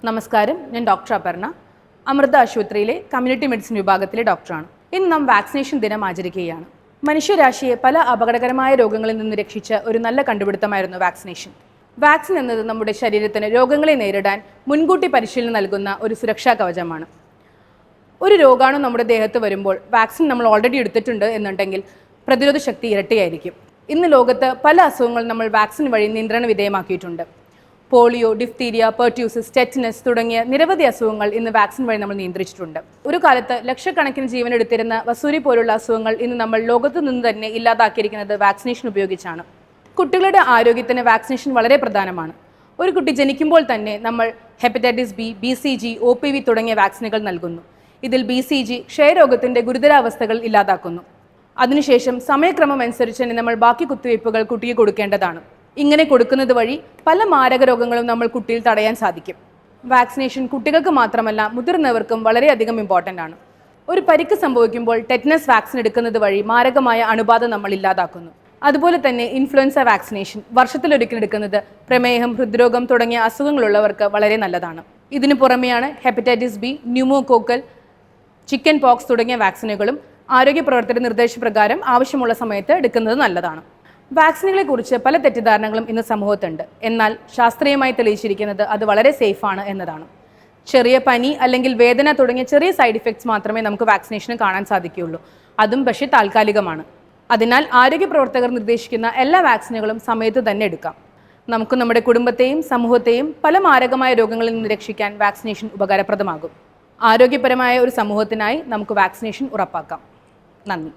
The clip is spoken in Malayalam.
നമസ്കാരം, ഞാൻ ഡോക്ടർ അപർണ, അമൃത ആശുപത്രിയിലെ കമ്മ്യൂണിറ്റി മെഡിസിൻ വിഭാഗത്തിലെ ഡോക്ടറാണ്. ഇന്ന് നാം വാക്സിനേഷൻ ദിനം ആചരിക്കുകയാണ്. മനുഷ്യരാശിയെ പല അപകടകരമായ രോഗങ്ങളിൽ നിന്ന് രക്ഷിച്ച ഒരു നല്ല കണ്ടുപിടുത്തമായിരുന്നു വാക്സിനേഷൻ. വാക്സിൻ എന്നത് നമ്മുടെ ശരീരത്തിന് രോഗങ്ങളെ നേരിടാൻ മുൻകൂട്ടി പരിശീലനം നൽകുന്ന ഒരു സുരക്ഷാ കവചമാണ്. ഒരു രോഗാണു നമ്മുടെ ദേഹത്ത് വരുമ്പോൾ വാക്സിൻ നമ്മൾ ഓൾറെഡി എടുത്തിട്ടുണ്ട് എന്നുണ്ടെങ്കിൽ പ്രതിരോധ ശക്തി ഇരട്ടിയായിരിക്കും. ഇന്ന് ലോകത്ത് പല അസുഖങ്ങളും നമ്മൾ വാക്സിൻ വഴി നിയന്ത്രണ വിധേയമാക്കിയിട്ടുണ്ട്. പോളിയോ, ഡിഫ്തീരിയ, പെർട്യൂസിസ്, ടെറ്റനസ് തുടങ്ങിയ നിരവധി അസുഖങ്ങൾ ഇന്ന് വാക്സിൻ വഴി നമ്മൾ നിയന്ത്രിച്ചിട്ടുണ്ട്. ഒരു കാലത്ത് ലക്ഷക്കണക്കിന് ജീവൻ എടുത്തിരുന്ന വസൂരി പോലുള്ള അസുഖങ്ങൾ ഇന്ന് നമ്മൾ ലോകത്തു നിന്ന് തന്നെ ഇല്ലാതാക്കിയിരിക്കുന്നത് വാക്സിനേഷൻ ഉപയോഗിച്ചാണ്. കുട്ടികളുടെ ആരോഗ്യത്തിന് വാക്സിനേഷൻ വളരെ പ്രധാനമാണ്. ഒരു കുട്ടി ജനിക്കുമ്പോൾ തന്നെ നമ്മൾ ഹെപ്പറ്റൈറ്റിസ് ബി, BCG, OPV തുടങ്ങിയ വാക്സിനുകൾ നൽകുന്നു. ഇതിൽ BCG ക്ഷയരോഗത്തിൻ്റെ ഗുരുതരാവസ്ഥകൾ ഇല്ലാതാക്കുന്നു. അതിനുശേഷം സമയക്രമം അനുസരിച്ച് തന്നെ നമ്മൾ ബാക്കി കുത്തിവയ്പ്പുകൾ കുട്ടിക്ക് കൊടുക്കേണ്ടതാണ്. ഇങ്ങനെ കൊടുക്കുന്നത് വഴി പല മാരക രോഗങ്ങളും നമ്മൾ കുട്ടിയിൽ തടയാൻ സാധിക്കും. വാക്സിനേഷൻ കുട്ടികൾക്ക് മാത്രമല്ല മുതിർന്നവർക്കും വളരെയധികം ഇമ്പോർട്ടൻ്റ് ആണ്. ഒരു പരിക്ക് സംഭവിക്കുമ്പോൾ ടെറ്റനസ് വാക്സിൻ എടുക്കുന്നത് വഴി മാരകമായ അണുബാധ നമ്മൾ ഇല്ലാതാക്കുന്നു. അതുപോലെ തന്നെ ഇൻഫ്ലുവൻസ വാക്സിനേഷൻ വർഷത്തിലൊരിക്കൽ എടുക്കുന്നത് പ്രമേഹം, ഹൃദ്രോഗം തുടങ്ങിയ അസുഖങ്ങളുള്ളവർക്ക് വളരെ നല്ലതാണ്. ഇതിനു പുറമെയാണ് hepatitis B, pneumococcal, chicken pox തുടങ്ങിയ വാക്സിനുകളും ആരോഗ്യ പ്രവർത്തകരുടെ നിർദ്ദേശപ്രകാരം ആവശ്യമുള്ള സമയത്ത് എടുക്കുന്നത് നല്ലതാണ്. വാക്സിനുകളെ കുറിച്ച് പല തെറ്റിദ്ധാരണകളും ഇന്ന് സമൂഹത്തുണ്ട്. എന്നാൽ ശാസ്ത്രീയമായി തെളിയിച്ചിരിക്കുന്നത് അത് വളരെ സേഫാണ് എന്നതാണ്. ചെറിയ പനി അല്ലെങ്കിൽ വേദന തുടങ്ങിയ ചെറിയ സൈഡ് ഇഫക്ട്സ് മാത്രമേ നമുക്ക് വാക്സിനേഷന് കാണാൻ സാധിക്കുകയുള്ളൂ. അതും പക്ഷേ താൽക്കാലികമാണ്. അതിനാൽ ആരോഗ്യ പ്രവർത്തകർ നിർദ്ദേശിക്കുന്ന എല്ലാ വാക്സിനുകളും സമയത്ത് തന്നെ എടുക്കാം. നമുക്ക് നമ്മുടെ കുടുംബത്തെയും സമൂഹത്തെയും പല മാരകമായ രോഗങ്ങളിൽ നിന്ന് രക്ഷിക്കാൻ വാക്സിനേഷൻ ഉപകാരപ്രദമാകും. ആരോഗ്യപരമായ ഒരു സമൂഹത്തിനായി നമുക്ക് വാക്സിനേഷൻ ഉറപ്പാക്കാം. നന്ദി.